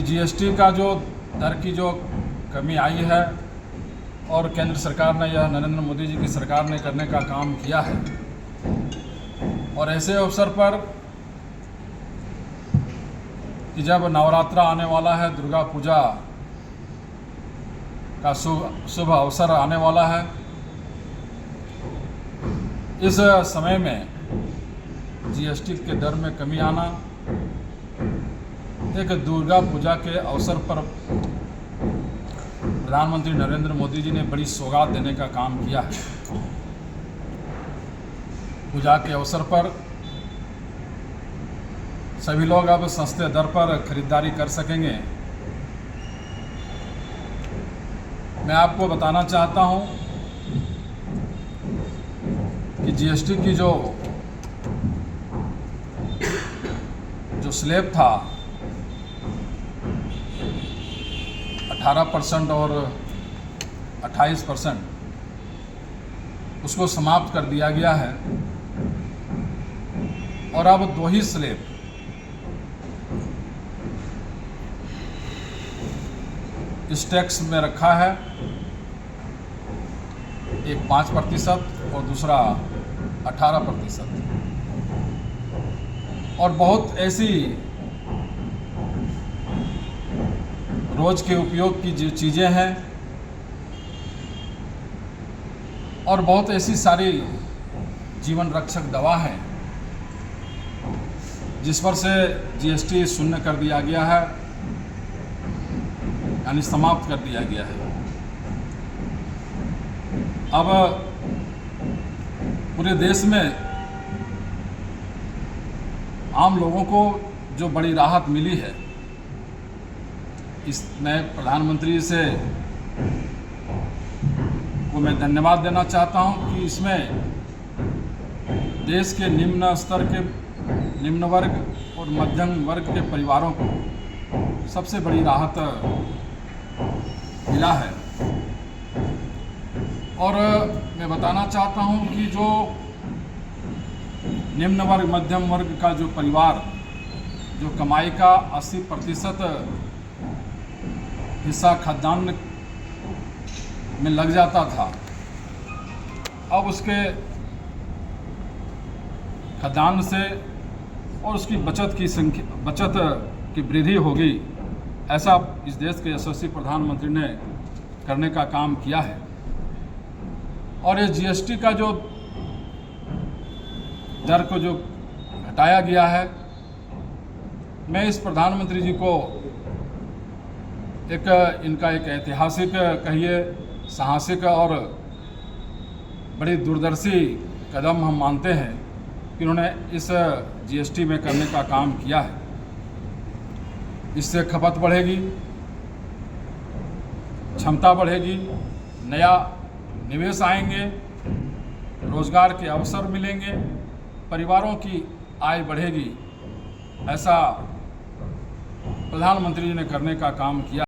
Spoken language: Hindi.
कि जीएसटी का जो दर की जो कमी आई है और केंद्र सरकार ने यह नरेंद्र मोदी जी की सरकार ने करने का काम किया है। और ऐसे अवसर पर कि जब नवरात्रा आने वाला है, दुर्गा पूजा का शुभ अवसर आने वाला है, इस समय में जीएसटी के दर में कमी आना एक दुर्गा पूजा के अवसर पर प्रधानमंत्री नरेंद्र मोदी जी ने बड़ी सौगात देने का काम किया है। पूजा के अवसर पर सभी लोग अब सस्ते दर पर खरीदारी कर सकेंगे। मैं आपको बताना चाहता हूं कि जीएसटी की जो स्लैब था 18% और 28%, उसको समाप्त कर दिया गया है और अब दो ही स्लैब इस टैक्स में रखा है, एक 5% और दूसरा 18%। और बहुत ऐसी रोज के उपयोग की जो चीज़ें हैं और बहुत ऐसी सारी जीवन रक्षक दवा है जिस पर से जीएसटी शून्य कर दिया गया है, यानी समाप्त कर दिया गया है। अब पूरे देश में आम लोगों को जो बड़ी राहत मिली है, मैं प्रधानमंत्री से को मैं धन्यवाद देना चाहता हूं कि इसमें देश के निम्न स्तर के, निम्न वर्ग और मध्यम वर्ग के परिवारों को सबसे बड़ी राहत मिला है। और मैं बताना चाहता हूं कि जो निम्न वर्ग मध्यम वर्ग का जो परिवार जो कमाई का 80% हिस्सा खाद्यान्न में लग जाता था, अब उसके खाद्यान्न से और उसकी बचत की वृद्धि होगी, ऐसा इस देश के यशस्वी प्रधानमंत्री ने करने का काम किया है। और ये जीएसटी का जो दर को जो घटाया गया है, मैं इस प्रधानमंत्री जी को इनका एक ऐतिहासिक कहिए साहसिक और बड़ी दूरदर्शी कदम हम मानते हैं कि उन्होंने इस जीएसटी में करने का काम किया है। इससे खपत बढ़ेगी, क्षमता बढ़ेगी, नया निवेश आएंगे, रोजगार के अवसर मिलेंगे, परिवारों की आय बढ़ेगी। ऐसा प्रधानमंत्री जी ने करने का काम किया।